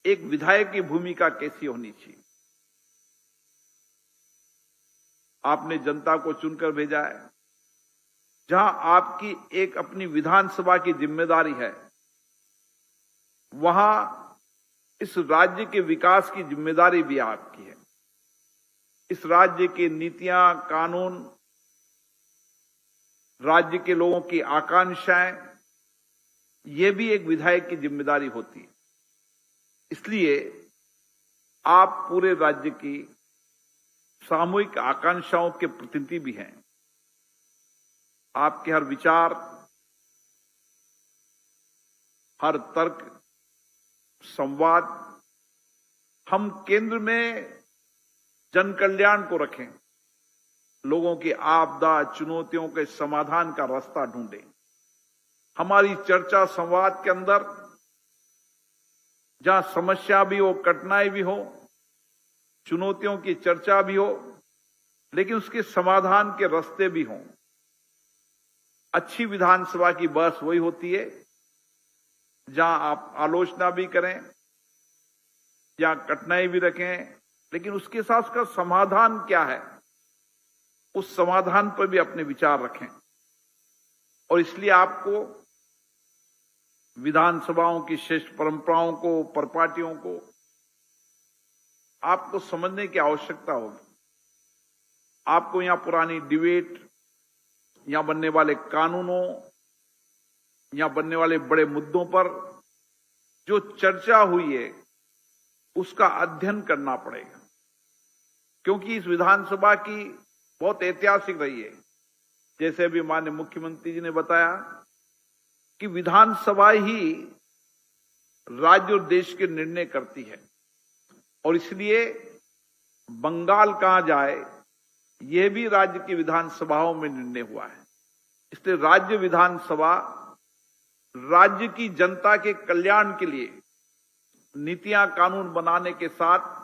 एक विधायक की भूमिका कैसी होनी चाहिए। आपने जनता को चुनकर भेजा है, जहां आपकी एक अपनी विधानसभा की जिम्मेदारी है, वहां इस राज्य के विकास की जिम्मेदारी भी आपकी है। इस राज्य की नीतियां, कानून, राज्य के लोगों की आकांक्षाएं, ये भी एक विधायक की जिम्मेदारी होती है। इसलिए आप पूरे राज्य की सामूहिक आकांक्षाओं के प्रतिनिधि भी हैं। आपके हर विचार, हर तर्क, संवाद हम केंद्र में जन कल्याण को रखें, लोगों की आपदा, चुनौतियों के समाधान का रास्ता ढूंढें। हमारी चर्चा संवाद के अंदर जहां समस्या भी हो, कठिनाई भी हो, चुनौतियों की चर्चा भी हो, लेकिन उसके समाधान के रास्ते भी हों। अच्छी विधानसभा की बहस वही होती है जहां आप आलोचना भी करें, जहां कठिनाई भी रखें, लेकिन उसके साथ उसका समाधान क्या है, उस समाधान पर भी अपने विचार रखें। और इसलिए आपको विधानसभाओं की श्रेष्ठ परंपराओं को, परिपाटियों को आपको समझने की आवश्यकता होगी। आपको यहां पुरानी डिबेट, यहां बनने वाले कानूनों, यहां बनने वाले बड़े मुद्दों पर जो चर्चा हुई है, उसका अध्ययन करना पड़ेगा, क्योंकि इस विधानसभा की बहुत ऐतिहासिक रही है। जैसे अभी माननीय मुख्यमंत्री जी ने बताया कि विधानसभा ही राज्य और देश के निर्णय करती है, और इसलिए बंगाल कहां जाए, यह भी राज्य की विधानसभाओं में निर्णय हुआ है। इसलिए राज्य विधानसभा राज्य की जनता के कल्याण के लिए नीतियां, कानून बनाने के साथ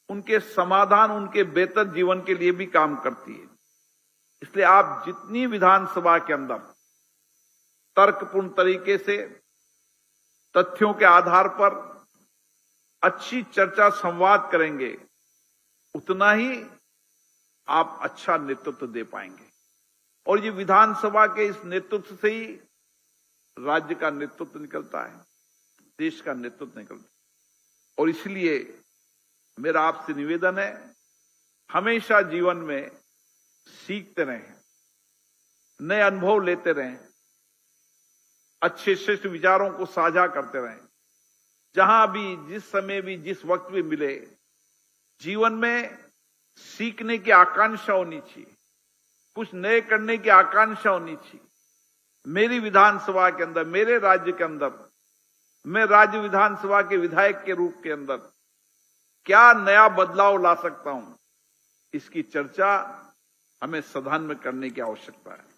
उनके समाधान, उनके बेहतर जीवन के लिए भी काम करती है। इसलिए आप जितनी विधानसभा के अंदर तर्कपूर्ण तरीके से, तथ्यों के आधार पर अच्छी चर्चा, संवाद करेंगे, उतना ही आप अच्छा नेतृत्व दे पाएंगे। और ये विधानसभा के इस नेतृत्व से ही राज्य का नेतृत्व निकलता है, देश का नेतृत्व निकलता है। और इसलिए मेरा आपसे निवेदन है, हमेशा जीवन में सीखते रहें, नए अनुभव लेते रहें, अच्छे श्रेष्ठ विचारों को साझा करते रहें। जहां भी, जिस समय भी, जिस वक्त भी मिले, जीवन में सीखने की आकांक्षा होनी चाहिए, कुछ नए करने की आकांक्षा होनी चाहिए। मेरी विधानसभा के अंदर, मेरे राज्य के अंदर, मैं राज्य विधानसभा के विधायक के रूप के अंदर क्या नया बदलाव ला सकता हूं, इसकी चर्चा हमें सदन में करने की आवश्यकता है।